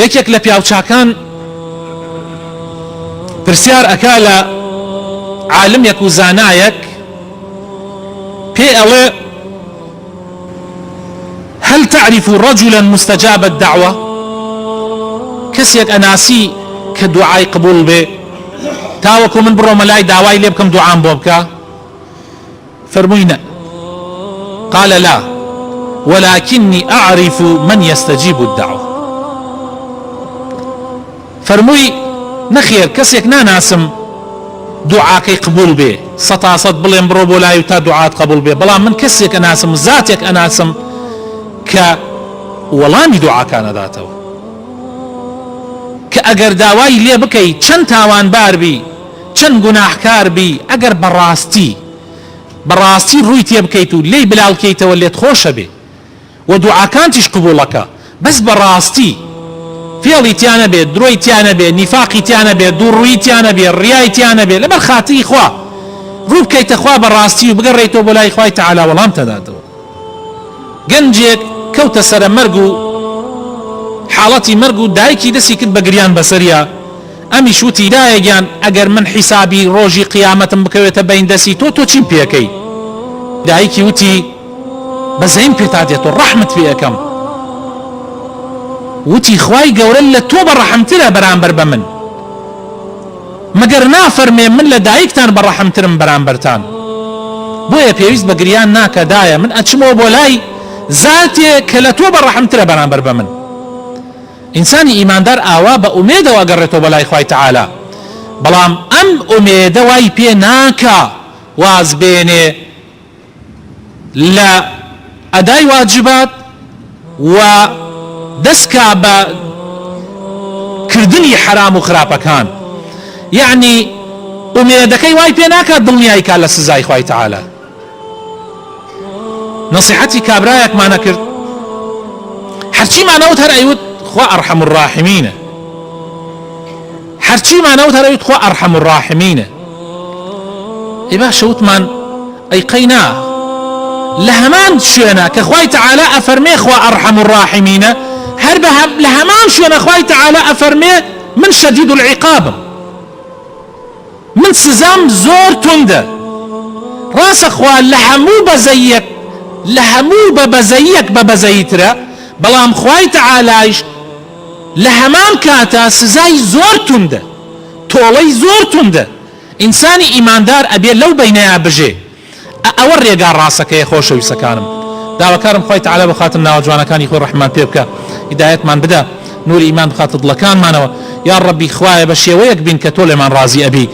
یەکێک لە پیاوچاکان پرسیار ئەکا لە عالمێک و زانایەک پێ ئەڵێ هل تعرف رجلا مستجاب الدعوة کەسێک ئەناسی کە دوعای قبول بێ تاوەکو من بڕۆمە لای داوای لێ بکەم دوعام بۆ بکە فەرمووی نە قال لا ولكني أعرف من يستجيب الدعوة فەرمووی نەخێر کەسێک ناناسم دوعاکەی قبول بێ سەتاسەد بڵێم بڕۆ بۆ لای و تا دوعات قبول بێ بەڵام من کەسێک ئەناسم زاتێک ئەناسم کە وەڵامی دوعاکان ئەداتەوە کە ئەگەر داوای لێ بکەی چەند تاوانبار بی چەند گوناحکار بی ئەگەر بەڕاستی ڕووی تێ بکەیت و لێی بلاڵکەیتەوە لێت خۆشە بێ و دوعاکانتیش قبوڵەکە بەس بەڕاستی فێڵی تیانە بێت درۆی تیانە بێت نیفاقی تیانە بێت دووڕووی تیانە بێت ڕیای تیانە بێت لەبەر خاتری خوا ڕوو بکەیتە خوا بەڕاستی و بگەڕێیتەوە بۆ لای خوای تەعالا وەڵام تەداتەوە گەنجێک کەوتە سەرە مەرگ و حاڵەتی مەرگ و دایکی دەستی کرد بە گریان بەسەریە ئەمیش وتی دایەگیان ئەگەر من حیسابی ڕۆژی قیامەتم بکەوێتە بەین دەستی تۆ چیم پێەکەی دایکی وتی بەزەیم پێتا دێتەوە ڕەحمت پێ ئەەکەم وتی خوای گەورە لە تۆ بەڕەحمترە بەرامبەر بە من مەگەر نافەرمێ من لە دایکتان بەڕەحمترم بەرامبەرتان بۆیە پێویست بە گریان ناکە دایە من ئەچمەوە بۆ لای زاتێ کە لە تۆ بەڕەحمترە بەرامبەر بە من ئینسانی ئیماندار ئاوا بە ئومێدەوە ئەگەڕێتەوە بەلای خوای تەعالا بەڵام ئەم ئومێدە وای پێ ناکە واز بێنێ لە ئەدای واجبات و دەستکا بە کردنی حرام و خراپەکان یعنی ئومێدەکەی وای پێ ناکات دڵنیایی کا لە سزای خوای تەعالا نصیحەتی کابرایەکمانە کرد هەرچی مانەوت هەر ئەیوت خوا ئەرحەم الراحمینە هەرچی مانەوت هەر ئەیوت خوا ئەرحەم الراحمینە ئێ باشە وتمان ئەی قەینا لە هەمان شوێنە کە خوای تەعالا ئەفەرمێ خوا ئەرحەم الراحمینە هەر لە هەمان شوێنە خوای تەعالا ئەفەرمێ من شەدید العقابم من سزام زۆر توندە ڕاستە خوا لە هەموو بەزەیەک لە هەموو بەبەزەیەک بەبەزەیترە بەڵام خوای تەعالایش لە هەمان کاتە سزای زۆر توندە تۆڵەی زۆر توندە ئینسانی ئیماندار ئەبێ لەو بەینەیە بژێ ئەوە ڕێگا ڕاستەکەیە خۆشەویستەکانم داواکارم خوای تەعالا بخاتر ناوە جوانەکانی خۆی ڕەحمان پێ بکە هیدایەتمان بدە نوری ئیمان بخاتر دڵەکانمانەوە یا ڕەبی خوایە بە شێوەیەک بین کە تۆ لێمان ڕازی ئەبی